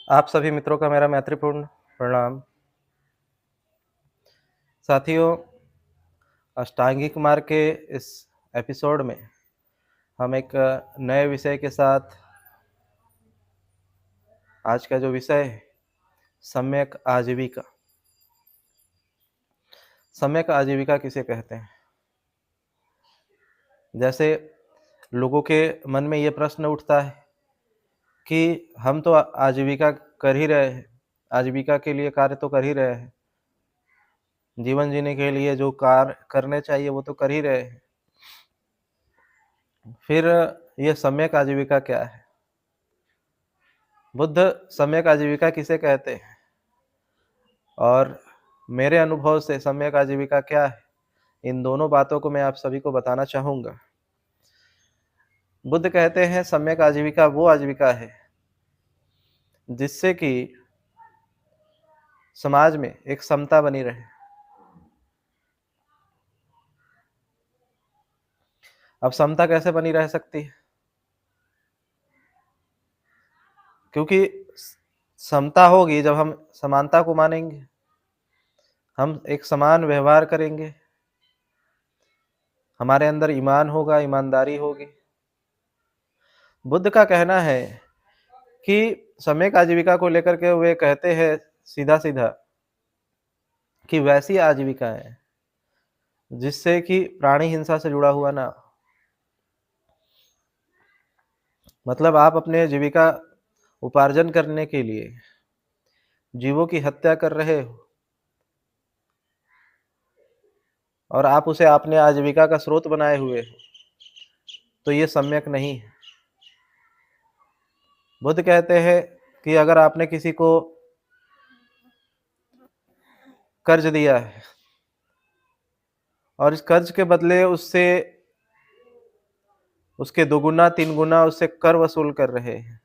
आप सभी मित्रों का मेरा मैत्रीपूर्ण प्रणाम। साथियों, अष्टांगिक मार्ग के इस एपिसोड में हम एक नए विषय के साथ आज का जो विषय है सम्यक आजीविका। सम्यक आजीविका किसे कहते हैं? जैसे लोगों के मन में ये प्रश्न उठता है कि हम तो आजीविका कर ही रहे हैं, आजीविका के लिए कार्य तो कर ही रहे हैं, जीवन जीने के लिए जो कार्य करने चाहिए वो तो कर ही रहे हैं, फिर ये सम्यक आजीविका क्या है? बुद्ध सम्यक आजीविका किसे कहते हैं और मेरे अनुभव से सम्यक आजीविका क्या है, इन दोनों बातों को मैं आप सभी को बताना चाहूँगा। बुद्ध कहते हैं सम्यक आजीविका वो आजीविका है जिससे कि समाज में एक समता बनी रहे। अब समता कैसे बनी रह सकती है? क्योंकि समता होगी जब हम समानता को मानेंगे, हम एक समान व्यवहार करेंगे, हमारे अंदर ईमान होगा, ईमानदारी होगी। बुद्ध का कहना है कि सम्यक आजीविका को लेकर के वे कहते हैं सीधा सीधा कि वैसी आजीविका है जिससे कि प्राणी हिंसा से जुड़ा हुआ ना हो। मतलब आप अपने जीविका उपार्जन करने के लिए जीवों की हत्या कर रहे हो और आप उसे अपने आजीविका का स्रोत बनाए हुए हो, तो ये सम्यक नहीं है। बुद्ध कहते हैं कि अगर आपने किसी को कर्ज दिया है और इस कर्ज के बदले उससे उसके 2 गुना 3 गुना उससे कर वसूल कर रहे हैं।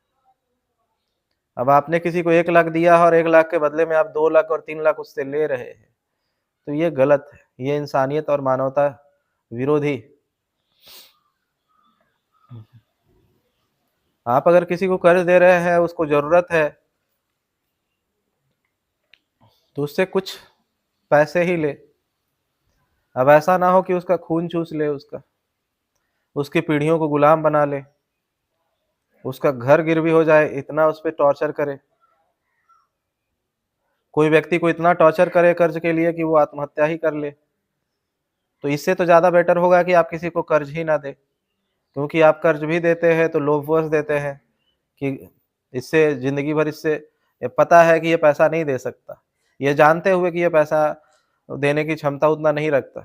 अब आपने किसी को 1 लाख दिया और 1 लाख के बदले में आप 2 लाख और 3 लाख उससे ले रहे हैं, तो ये गलत है, ये इंसानियत और मानवता विरोधी। आप अगर किसी को कर्ज दे रहे हैं, उसको जरूरत है, तो उससे कुछ पैसे ही ले। अब ऐसा ना हो कि उसका खून चूस ले, उसकी पीढ़ियों को गुलाम बना ले, उसका घर गिरवी हो जाए, इतना उस पर टॉर्चर करे। कोई व्यक्ति को इतना टॉर्चर करे कर्ज के लिए कि वो आत्महत्या ही कर ले। तो इससे तो ज्यादा बेटर होगा कि आप किसी को कर्ज ही ना दे, क्योंकि आप कर्ज भी देते हैं तो लोभवश देते हैं कि इससे जिंदगी भर इससे ये पता है कि ये पैसा नहीं दे सकता, ये जानते हुए कि ये पैसा देने की क्षमता उतना नहीं रखता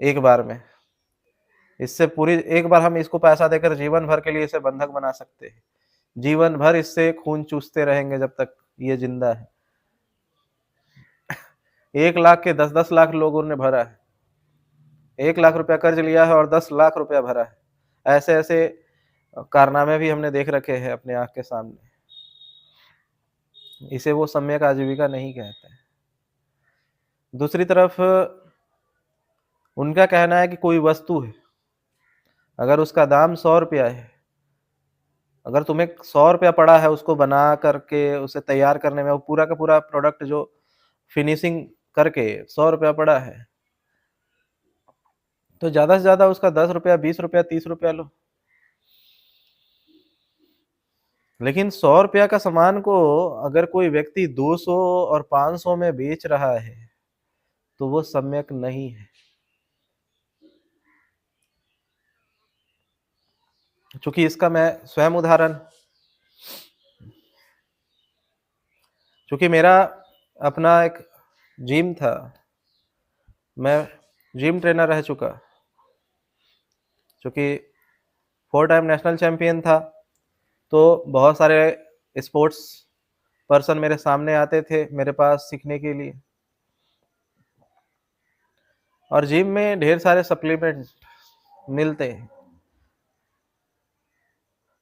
एक बार में, इससे पूरी एक बार हम इसको पैसा देकर जीवन भर के लिए इसे बंधक बना सकते हैं, जीवन भर इससे खून चूसते रहेंगे जब तक ये जिंदा है। 1 लाख के 10-10 लाख लोगों ने भरा है, 1 लाख रुपया कर्ज लिया है और 10 लाख रुपया भरा है। ऐसे ऐसे कारनामे भी हमने देख रखे हैं अपने आंख के सामने। इसे वो सम्यक आजीविका नहीं कहते हैं। दूसरी तरफ उनका कहना है कि कोई वस्तु है, अगर उसका दाम 100 रुपया है, अगर तुम्हें 100 रुपया पड़ा है उसको बना करके उसे तैयार करने में, वो पूरा का पूरा प्रोडक्ट जो फिनिशिंग करके 100 रुपया पड़ा है, तो ज्यादा से ज्यादा उसका 10 रुपया, 20 रुपया, 30 रुपया लो। लेकिन 100 रुपया का सामान को अगर कोई व्यक्ति 200 और 500 में बेच रहा है तो वो सम्यक नहीं है। चूंकि इसका मैं स्वयं उदाहरण, चूंकि मेरा अपना एक जिम था, मैं जिम ट्रेनर रह चुका, चूंकि 4 टाइम नेशनल चैंपियन था, तो बहुत सारे स्पोर्ट्स पर्सन मेरे सामने आते थे मेरे पास सीखने के लिए, और जिम में ढेर सारे सप्लीमेंट मिलते हैं।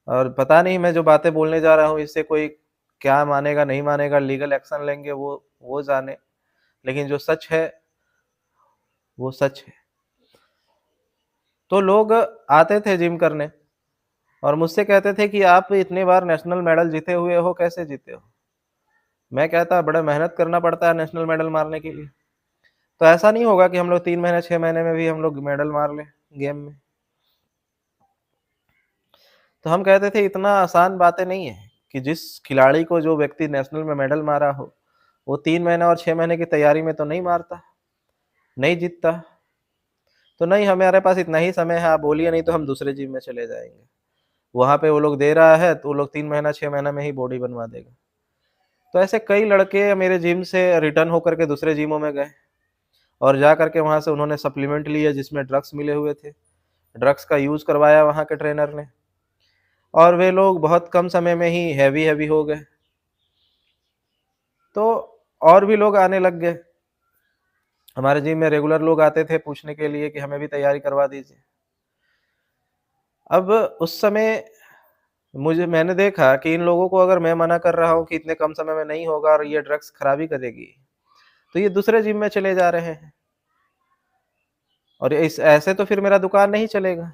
और पता नहीं मैं जो बातें बोलने जा रहा हूँ इससे कोई क्या मानेगा नहीं मानेगा, लीगल एक्शन लेंगे वो जाने, लेकिन जो सच है वो सच है। तो लोग आते थे जिम करने और मुझसे कहते थे कि आप इतनी बार नेशनल मेडल जीते हुए हो, कैसे जीते हो? मैं कहता बड़ा मेहनत करना पड़ता है नेशनल मेडल मारने के लिए। तो ऐसा नहीं होगा कि हम लोग 3 महीने 6 महीने में भी हम लोग मेडल मार लें गेम में। तो हम कहते थे इतना आसान बातें नहीं है कि जिस खिलाड़ी को जो व्यक्ति नेशनल में मेडल मारा हो, वो 3 महीने और 6 महीने की तैयारी में तो नहीं मारता, नहीं जीतता। तो नहीं हमारे पास इतना ही समय है, आप बोलिए नहीं तो हम दूसरे जिम में चले जाएँगे। वहाँ पे वो लोग दे रहा है तो वो लोग 3 महीना 6 महीना में ही बॉडी बनवा देगा। तो ऐसे कई लड़के मेरे जिम से रिटर्न होकर के दूसरे जिमों में गए और जा कर के वहाँ से उन्होंने सप्लीमेंट लिए जिसमें ड्रग्स मिले हुए थे। ड्रग्स का यूज़ करवाया वहाँ के ट्रेनर ने और वे लोग बहुत कम समय में ही हेवी हो गए। तो और भी लोग आने लग गए। हमारे जिम में रेगुलर लोग आते थे पूछने के लिए कि हमें भी तैयारी करवा दीजिए। अब उस समय मैंने देखा कि इन लोगों को अगर मैं मना कर रहा हूँ कि इतने कम समय में नहीं होगा और ये ड्रग्स खराबी करेगी, तो ये दूसरे जिम में चले जा रहे हैं और इस ऐसे तो फिर मेरा दुकान नहीं चलेगा।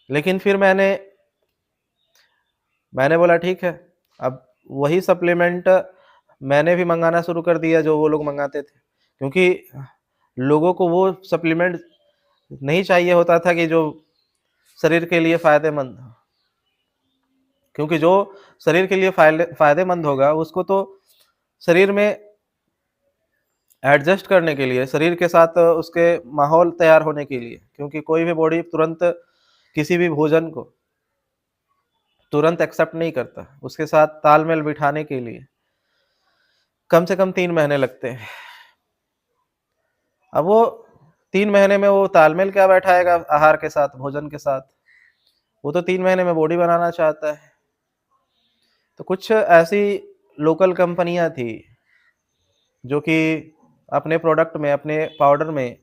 लेकिन फिर मैंने बोला ठीक है, अब वही सप्लीमेंट मैंने भी मँगाना शुरू कर दिया जो वो लोग मँगाते थे। क्योंकि लोगों को वो सप्लीमेंट नहीं चाहिए होता था कि जो शरीर के लिए फ़ायदेमंद हो। क्योंकि जो शरीर के लिए फ़ायदेमंद होगा उसको तो शरीर में एडजस्ट करने के लिए, शरीर के साथ उसके माहौल तैयार होने के लिए, क्योंकि कोई भी बॉडी तुरंत किसी भी भोजन को तुरंत एक्सेप्ट नहीं करता। उसके साथ तालमेल बिठाने के लिए कम से कम 3 महीने लगते हैं। अब वो 3 महीने में वो तालमेल क्या बैठाएगा आहार के साथ, भोजन के साथ? वो तो 3 महीने में बॉडी बनाना चाहता है। तो कुछ ऐसी लोकल कंपनियाँ थी, जो कि अपने प्रोडक्ट में, अपने पाउडर में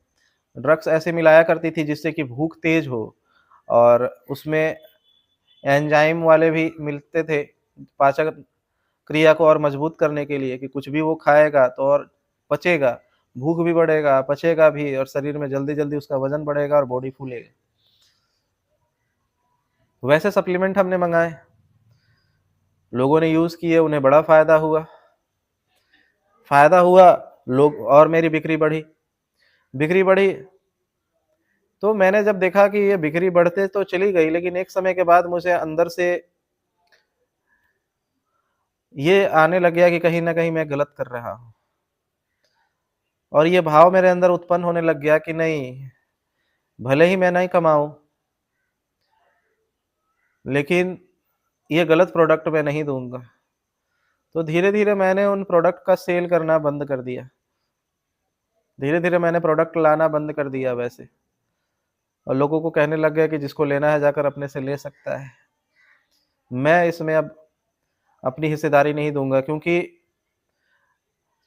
ड्रग्स ऐसे मिलाया करती थी जिससे कि भूख तेज़ हो और उसमें एंजाइम वाले भी मिलते थे, पाचन क्रिया को और मजबूत करने के लिए कि कुछ भी वो खाएगा तो और पचेगा, भूख भी बढ़ेगा, पचेगा भी और शरीर में जल्दी-जल्दी उसका वज़न बढ़ेगा और बॉडी फूलेगी। वैसे सप्लीमेंट हमने मँगाए, लोगों ने यूज़ किए, उन्हें बड़ा फ़ायदा हुआ। फ़ायदा हुआ, लोग और मेरी बिक्री बढ़ी, तो मैंने जब देखा कि ये बिक्री बढ़ते तो चली गई, लेकिन एक समय के बाद मुझे अंदर से ये आने लग गया कि कहीं न कहीं मैं गलत कर रहा हूँ। और ये भाव मेरे अंदर उत्पन्न होने लग गया कि नहीं, भले ही मैं नहीं कमाऊँ, लेकिन ये गलत प्रोडक्ट मैं नहीं दूँगा। तो धीरे-धीरे मैंने उन प्रोडक्ट का सेल करना बंद कर दिया। धीरे-धीरे मैंने प्रोडक्ट लाना बंद कर दिया वैसे और लोगों को कहने लग गया कि जिसको लेना है जाकर अपने से ले सकता है। मैं इसमें अब अपनी हिस्सेदारी नहीं दूँगा, क्योंकि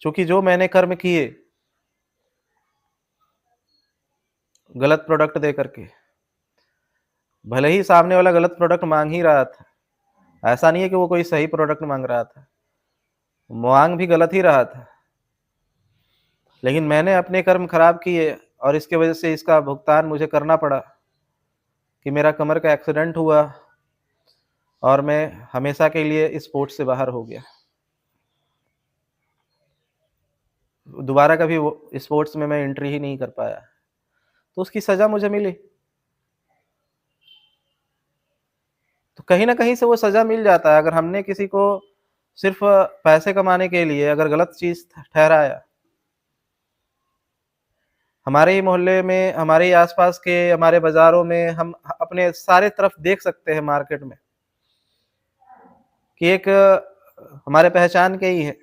चूँकि जो मैंने कर्म किए, गलत प्रोडक्ट दे कर के, भले ही सामने वाला गलत प्रोडक्ट माँग ही रहा था, ऐसा नहीं है कि वो कोई सही प्रोडक्ट माँग रहा था, माँग भी गलत ही रहा था। लेकिन मैंने अपने कर्म खराब किए और इसकी वजह से इसका भुगतान मुझे करना पड़ा कि मेरा कमर का एक्सीडेंट हुआ और मैं हमेशा के लिए स्पोर्ट्स से बाहर हो गया। दोबारा कभी वो स्पोर्ट्स में मैं एंट्री ही नहीं कर पाया। तो उसकी सज़ा मुझे मिली। तो कहीं न कहीं से वो सज़ा मिल जाता है, अगर हमने किसी को सिर्फ़ पैसे कमाने के लिए अगर गलत चीज़ ठहराया, हमारे ही मोहल्ले में, हमारे ही आस-पास के, हमारे बाज़ारों में हम अपने सारे तरफ देख सकते हैं मार्केट में कि एक हमारे पहचान के ही हैं,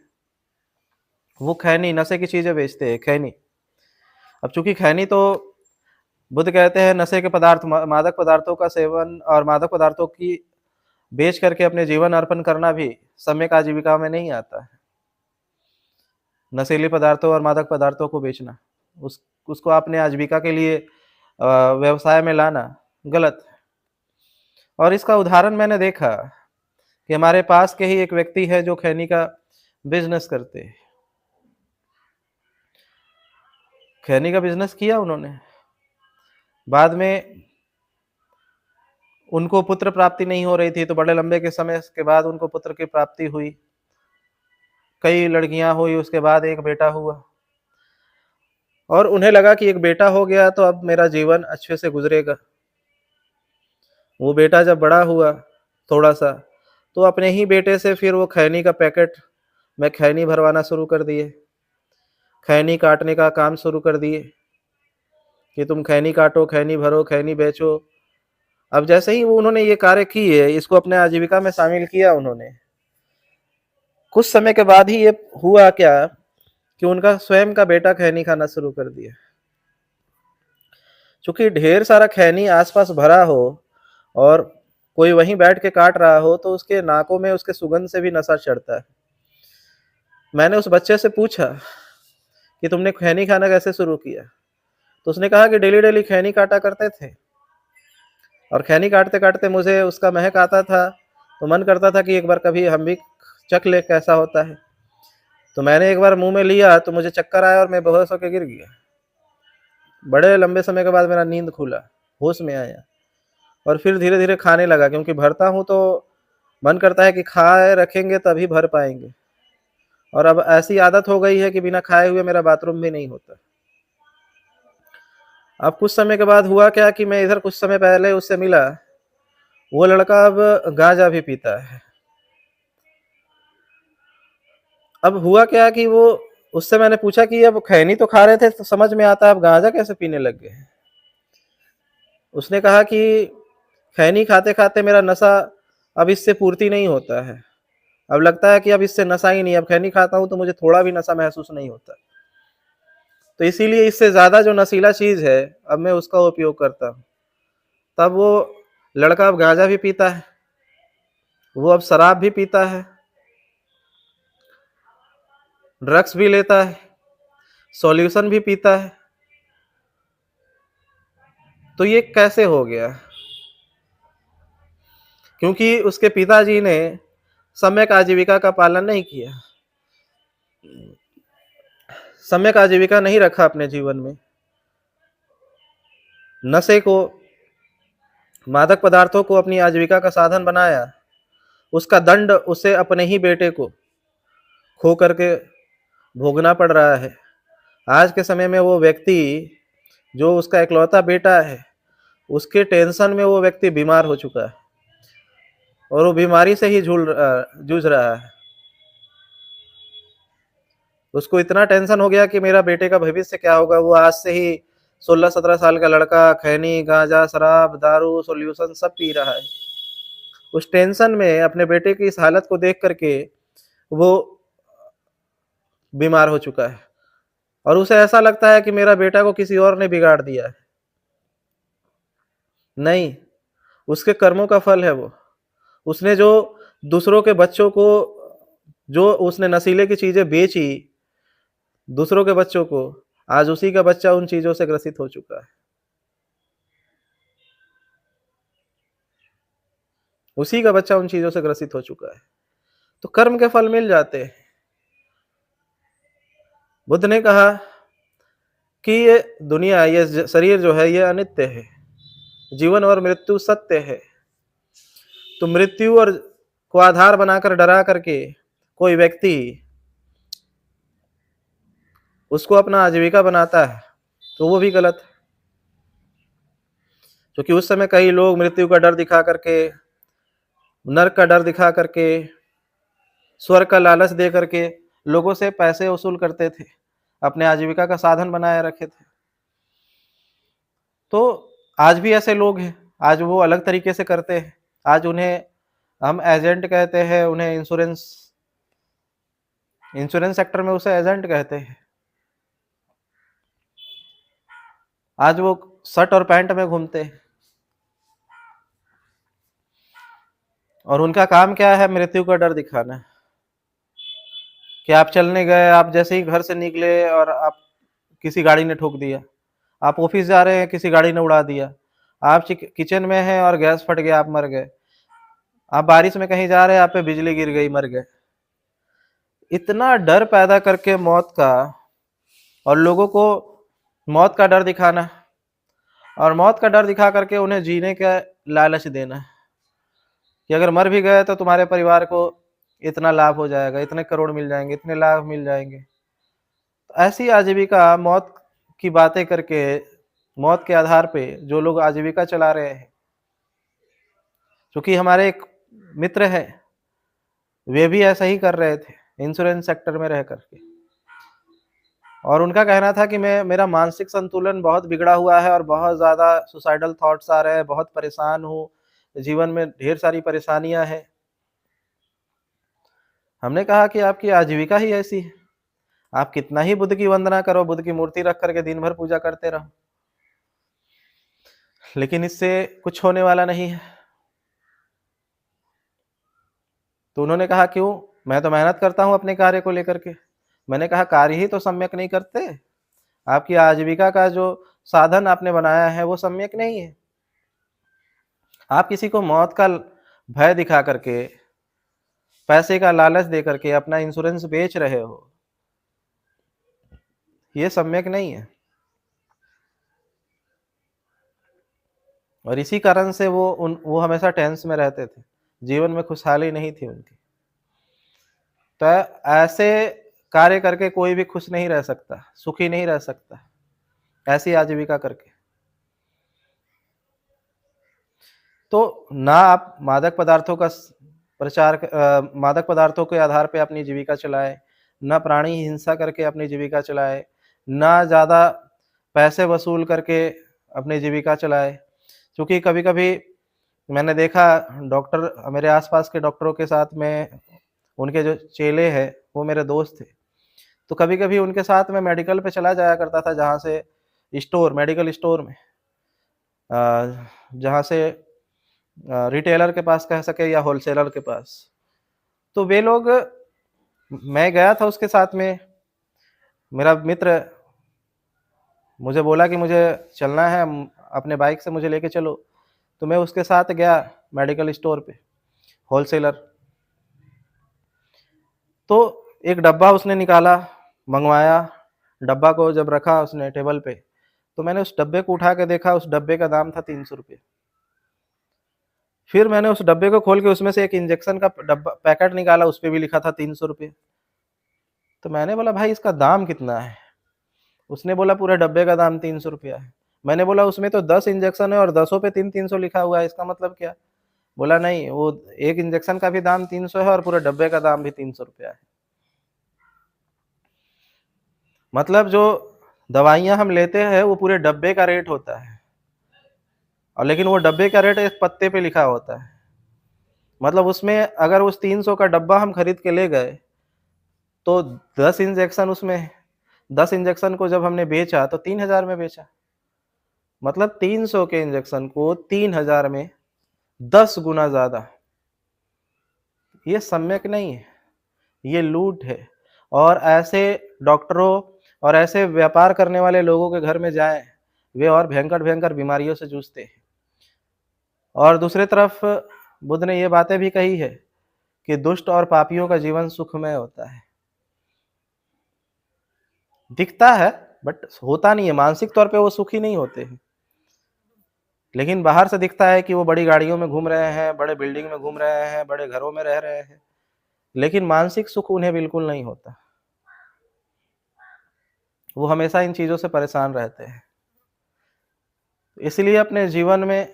वो खैनी नशे की चीज़ें बेचते हैं, खैनी। अब चूँकि खैनी तो बुद्ध कहते हैं नशे के पदार्थ मादक पदार्थों का सेवन और मादक पदार्थों की बेच करके अपने जीवन अर्पण करना भी सम्यक आजीविका में नहीं आता है। नशीले पदार्थों और मादक पदार्थों को बेचना, उसको अपने आजीविका के लिए व्यवसाय में लाना गलत है। और इसका उदाहरण मैंने देखा कि हमारे पास के ही एक व्यक्ति है जो खैनी का बिज़नेस करते हैं। खैनी का बिज़नेस किया उन्होंने, बाद में उनको पुत्र प्राप्ति नहीं हो रही थी, तो बड़े लंबे के समय के बाद उनको पुत्र की प्राप्ति हुई। कई लड़कियां हुई, उसके बाद एक बेटा हुआ, और उन्हें लगा कि एक बेटा हो गया तो अब मेरा जीवन अच्छे से गुजरेगा। वो बेटा जब बड़ा हुआ थोड़ा सा, तो अपने ही बेटे से फिर वो खैनी का पैकेट में खैनी भरवाना शुरू कर दिए, खैनी काटने का काम शुरू कर दिए कि तुम खैनी काटो, खैनी भरो, खैनी बेचो। अब जैसे ही वो उन्होंने ये कार्य किए, इसको अपने आजीविका में शामिल किया उन्होंने, कुछ समय के बाद ही ये हुआ क्या कि उनका स्वयं का बेटा खैनी खाना शुरू कर दिया। चूंकि ढेर सारा खैनी आसपास भरा हो और कोई वहीं बैठ के काट रहा हो, तो उसके नाकों में उसके सुगंध से भी नशा चढ़ता है। मैंने उस बच्चे से पूछा कि तुमने खैनी खाना कैसे शुरू किया, तो उसने कहा कि डेली डेली खैनी काटा करते थे, और खैनी काटते काटते मुझे उसका महक आता था, तो मन करता था कि एक बार कभी हम भी चख ले कैसा होता है। तो मैंने एक बार मुंह में लिया तो मुझे चक्कर आया और मैं बेहोश होकर गिर गया। बड़े लंबे समय के बाद मेरा नींद खुला, होश में आया, और फिर धीरे धीरे खाने लगा, क्योंकि भरता हूँ तो मन करता है कि खाए रखेंगे तभी भर पाएंगे, और अब ऐसी आदत हो गई है कि बिना खाए हुए मेरा बाथरूम भी नहीं होता। अब कुछ समय के बाद हुआ क्या कि मैं इधर कुछ समय पहले उससे मिला, वो लड़का अब गांजा भी पीता है। अब हुआ क्या कि वो, उससे मैंने पूछा कि अब खैनी तो खा रहे थे तो समझ में आता है, अब गांजा कैसे पीने लग गए। उसने कहा कि खैनी खाते खाते मेरा नशा अब इससे पूर्ति नहीं होता है, अब लगता है कि अब इससे नशा ही नहीं, अब खैनी खाता हूं तो मुझे थोड़ा भी नशा महसूस नहीं होता, तो इसीलिए इससे ज्यादा जो नशीला चीज है अब मैं उसका उपयोग करता हूं। तब वो लड़का अब गांजा भी पीता है, वो अब शराब भी पीता है, ड्रग्स भी लेता है, सॉल्यूशन भी पीता है। तो ये कैसे हो गया? क्योंकि उसके पिताजी ने सम्यक आजीविका का पालन नहीं किया, सम्यक आजीविका नहीं रखा अपने जीवन में, नशे को, मादक पदार्थों को अपनी आजीविका का साधन बनाया। उसका दंड उसे अपने ही बेटे को खो करके भोगना पड़ रहा है। आज के समय में वो व्यक्ति, जो उसका इकलौता बेटा है, उसके टेंशन में वो व्यक्ति बीमार हो चुका है, और वो बीमारी से ही जूझ रहा है। उसको इतना टेंशन हो गया कि मेरा बेटे का भविष्य क्या होगा। वो आज से ही 16-17 साल का लड़का खैनी, गांजा, शराब, दारू, सॉल्यूशन सब पी रहा है। उस टेंशन में अपने बेटे की इस हालत को देख करके वो बीमार हो चुका है, और उसे ऐसा लगता है कि मेरा बेटा को किसी और ने बिगाड़ दिया है। नहीं, उसके कर्मों का फल है वो। उसने जो दूसरों के बच्चों को, जो उसने नशीले की चीजें बेची दूसरों के बच्चों को, आज उसी का बच्चा उन चीजों से ग्रसित हो चुका है, उसी का बच्चा उन चीजों से ग्रसित हो चुका है। तो कर्म के फल मिल जाते हैं। बुद्ध ने कहा कि ये दुनिया, ये शरीर जो है ये अनित्य है, जीवन और मृत्यु सत्य है। तो मृत्यु और को आधार बनाकर डरा करके कोई व्यक्ति उसको अपना आजीविका बनाता है तो वो भी गलत है। क्योंकि उस समय कई लोग मृत्यु का डर दिखा करके, नरक का डर दिखा करके, स्वर्ग का लालच दे करके लोगों से पैसे वसूल करते थे, अपने आजीविका का साधन बनाए रखे थे। तो आज भी ऐसे लोग हैं, आज वो अलग तरीके से करते हैं। आज उन्हें हम एजेंट कहते हैं, उन्हें इंश्योरेंस सेक्टर में उसे एजेंट कहते हैं। आज वो शर्ट और पैंट में घूमते हैं, और उनका काम क्या है? मृत्यु का डर दिखाना। कि आप चलने गए, आप जैसे ही घर से निकले और आप किसी गाड़ी ने ठोक दिया, आप ऑफिस जा रहे हैं किसी गाड़ी ने उड़ा दिया, आप किचन में हैं और गैस फट गया, आप मर गए, आप बारिश में कहीं जा रहे हैं, आप पे बिजली गिर गई, मर गए। इतना डर पैदा करके मौत का, और लोगों को मौत का डर दिखाना, और मौत का डर दिखा करके उन्हें जीने का लालच देना कि अगर मर भी गए तो तुम्हारे परिवार को इतना लाभ हो जाएगा, इतने करोड़ मिल जाएंगे, इतने लाभ मिल जाएंगे। तो ऐसी आजीविका मौत की बातें करके, मौत के आधार पे जो लोग आजीविका चला रहे हैं, क्योंकि हमारे एक मित्र है, वे भी ऐसा ही कर रहे थे इंश्योरेंस सेक्टर में रह करके, और उनका कहना था कि मेरा मानसिक संतुलन बहुत बिगड़ा हुआ है और बहुत ज़्यादा सुसाइडल थॉट्स आ रहे हैं, बहुत परेशान हूँ, जीवन में ढेर सारी परेशानियां हैं। हमने कहा कि आपकी आजीविका ही ऐसी है, आप कितना ही बुद्ध की वंदना करो, बुद्ध की मूर्ति रख करके दिन भर पूजा करते रहो, लेकिन इससे कुछ होने वाला नहीं है। तो उन्होंने कहा क्यों, मैं तो मेहनत करता हूं अपने कार्य को लेकर के। मैंने कहा कार्य ही तो सम्यक नहीं करते, आपकी आजीविका का जो साधन आपने बनाया है वो सम्यक नहीं है। आप किसी को मौत का भय दिखा करके, पैसे का लालच दे करके अपना इंश्योरेंस बेच रहे हो, ये सम्यक नहीं है। और इसी कारण से वो हमेशा टेंस में रहते थे, जीवन में खुशहाली नहीं थी उनकी। तो ऐसे कार्य करके कोई भी खुश नहीं रह सकता, सुखी नहीं रह सकता, ऐसी आजीविका करके। तो ना आप मादक पदार्थों का मादक पदार्थों के आधार पे अपनी जीविका चलाए, ना प्राणी हिंसा करके अपनी जीविका चलाए, ना ज़्यादा पैसे वसूल करके अपनी जीविका चलाए। क्योंकि कभी-कभी मैंने देखा डॉक्टर, मेरे आसपास के डॉक्टरों के साथ में, उनके जो चेले हैं वो मेरे दोस्त थे, तो कभी-कभी उनके साथ में मेडिकल पे चला जाया करता था, जहाँ से मेडिकल स्टोर में, जहाँ से रिटेलर के पास कह सके या होलसेलर के पास। तो वे लोग, मैं गया था उसके साथ में, मेरा मित्र मुझे बोला कि मुझे चलना है, अपने बाइक से मुझे लेके चलो। तो मैं उसके साथ गया मेडिकल स्टोर पे, होलसेलर। तो एक डब्बा उसने निकाला, मंगवाया, डब्बा को जब रखा उसने टेबल पे, तो मैंने उस डब्बे को उठा के देखा, उस डब्बे का दाम था 300 रुपये। फिर मैंने उस डब्बे को खोल के उसमें से एक इंजेक्शन का डब्बा पैकेट निकाला, उस पे भी लिखा था 300 रुपये। तो मैंने बोला भाई इसका दाम कितना है? उसने बोला पूरे डब्बे का दाम 300 रुपया है। मैंने बोला उसमें तो 10 इंजेक्शन है और 10 पे 300 लिखा हुआ है, इसका मतलब क्या? बोला नहीं, वो एक इंजेक्शन का भी दाम 300 है और पूरे डब्बे का दाम भी 300 रुपया है। मतलब जो दवाइयाँ हम लेते हैं वो पूरे डब्बे का रेट होता है, और लेकिन वो डब्बे का रेट एक पत्ते पे लिखा होता है। मतलब उसमें अगर उस 300 का डब्बा हम खरीद के ले गए तो 10 इंजेक्शन उसमें है। 10 इंजेक्शन को जब हमने बेचा तो 3000 में बेचा। मतलब 300 के इंजेक्शन को 3000 में 10 गुना ज्यादा। ये सम्यक नहीं है, ये लूट है। और ऐसे डॉक्टरों और ऐसे व्यापार करने वाले लोगों के घर में जाएं, वे और भयंकर भयंकर बीमारियों से जूझते हैं। और दूसरी तरफ बुद्ध ने ये बातें भी कही है कि दुष्ट और पापियों का जीवन सुखमय होता है। दिखता है बट होता नहीं है, मानसिक तौर पे वो सुखी नहीं होते हैं। लेकिन बाहर से दिखता है कि वो बड़ी गाड़ियों में घूम रहे हैं, बड़े बिल्डिंग में घूम रहे हैं, बड़े घरों में रह रहे हैं, लेकिन मानसिक सुख उन्हें बिल्कुल नहीं होता। वो हमेशा इन चीजों से परेशान रहते हैं। इसलिए अपने जीवन में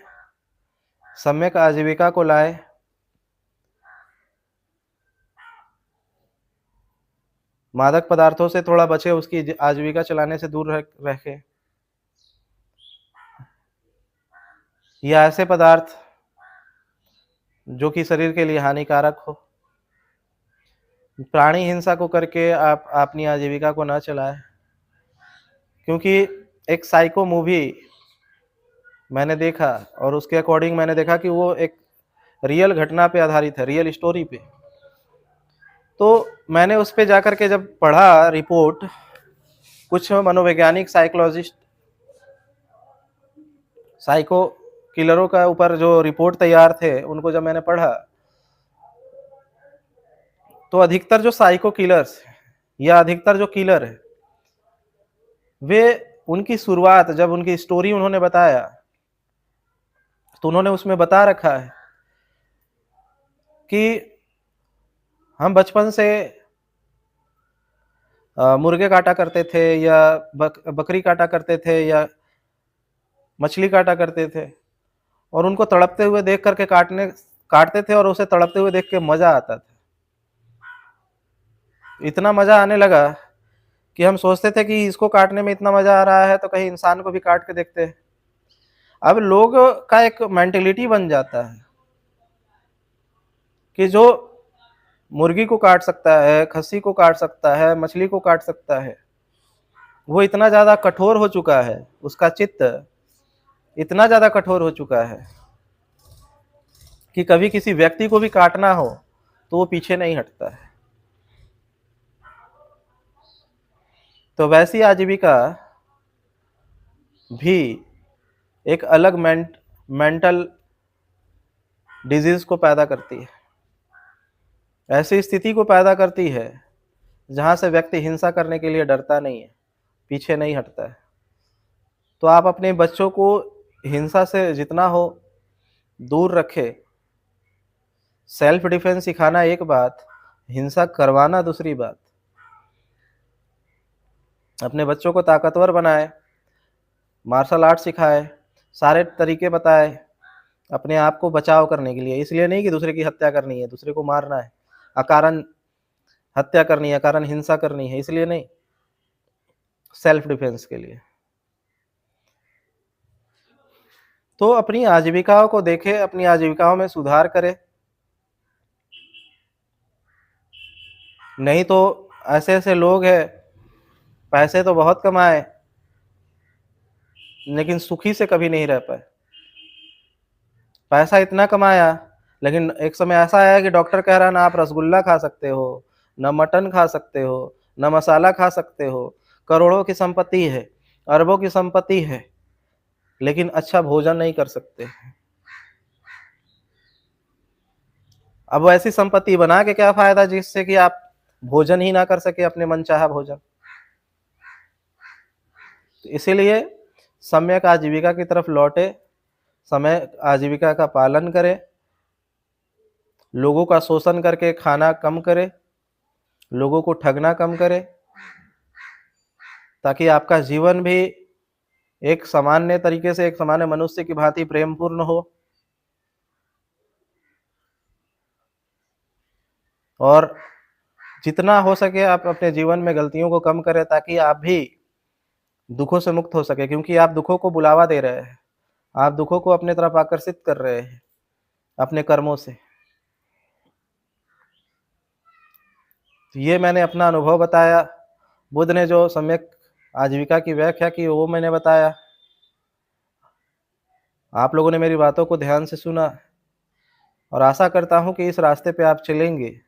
सम्यक आजीविका को लाए, मादक पदार्थों से थोड़ा बचे, उसकी आजीविका चलाने से दूर रखे, या ऐसे पदार्थ जो कि शरीर के लिए हानिकारक हो। प्राणी हिंसा को करके आप अपनी आजीविका को ना चलाएं, क्योंकि एक साइको मूवी मैंने देखा और उसके अकॉर्डिंग मैंने देखा कि वो एक रियल घटना पे आधारित है, रियल स्टोरी पे। तो मैंने उस पे जाकर के जब पढ़ा रिपोर्ट, कुछ मनोवैज्ञानिक साइकोलॉजिस्ट साइको किलरों का ऊपर जो रिपोर्ट तैयार थे, उनको जब मैंने पढ़ा तो अधिकतर जो साइको किलर्स या अधिकतर जो किलर है, वे उनकी शुरुआत, जब उनकी स्टोरी उन्होंने बताया, तो उन्होंने उसमें बता रखा है कि हम बचपन से मुर्गे काटा करते थे, या बकरी काटा करते थे, या मछली काटा करते थे, और उनको तड़पते हुए देख करके काटते थे, और उसे तड़पते हुए देख के मजा आता था। इतना मजा आने लगा कि हम सोचते थे कि इसको काटने में इतना मजा आ रहा है तो कहीं इंसान को भी काट के देखते हैं। अब लोग का एक मेंटेलिटी बन जाता है कि जो मुर्गी को काट सकता है, खस्सी को काट सकता है, मछली को काट सकता है, वो इतना ज्यादा कठोर हो चुका है, उसका चित्त इतना ज्यादा कठोर हो चुका है कि कभी किसी व्यक्ति को भी काटना हो तो वो पीछे नहीं हटता है। तो वैसी आजीविका भी एक अलग मेंटल डिजीज को पैदा करती है, ऐसी स्थिति को पैदा करती है जहां से व्यक्ति हिंसा करने के लिए डरता नहीं है, पीछे नहीं हटता है। तो आप अपने बच्चों को हिंसा से जितना हो दूर रखें। सेल्फ डिफेंस सिखाना एक बात, हिंसा करवाना दूसरी बात। अपने बच्चों को ताकतवर बनाए, मार्शल आर्ट सिखाए, सारे तरीके बताए अपने आप को बचाव करने के लिए। इसलिए नहीं कि दूसरे की हत्या करनी है, दूसरे को मारना है, अकारण हत्या करनी है, अकारण हिंसा करनी है, इसलिए नहीं, सेल्फ डिफेंस के लिए। तो अपनी आजीविकाओं को देखें, अपनी आजीविकाओं में सुधार करें। नहीं तो ऐसे ऐसे लोग हैं, पैसे तो बहुत कमाए लेकिन सुखी से कभी नहीं रह पाए। पैसा इतना कमाया, लेकिन एक समय ऐसा आया कि डॉक्टर कह रहा ना आप रसगुल्ला खा सकते हो, न मटन खा सकते हो, न मसाला खा सकते हो, करोड़ों की संपत्ति है, अरबों की संपत्ति है, लेकिन अच्छा भोजन नहीं कर सकते। अब ऐसी संपत्ति बना के क्या फायदा जिससे कि आप भोजन ही ना कर सके, अपने मनचाहा भोजन। इसीलिए सम्यक आजीविका की तरफ लौटे, समय आजीविका का पालन करें, लोगों का शोषण करके खाना कम करें, लोगों को ठगना कम करें, ताकि आपका जीवन भी एक सामान्य तरीके से, एक सामान्य मनुष्य की भांति प्रेमपूर्ण हो। और जितना हो सके आप अपने जीवन में गलतियों को कम करें, ताकि आप भी दुखों से मुक्त हो सके, क्योंकि आप दुखों को बुलावा दे रहे हैं, आप दुखों को अपने तरफ आकर्षित कर रहे हैं अपने कर्मों से। तो ये मैंने अपना अनुभव बताया, बुद्ध ने जो सम्यक आजीविका की व्याख्या की वो मैंने बताया। आप लोगों ने मेरी बातों को ध्यान से सुना, और आशा करता हूं कि इस रास्ते पे आप चलेंगे।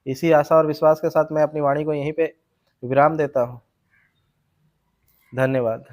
इसी आशा और विश्वास के साथ मैं अपनी वाणी को यहीं पे विराम देता हूं। धन्यवाद।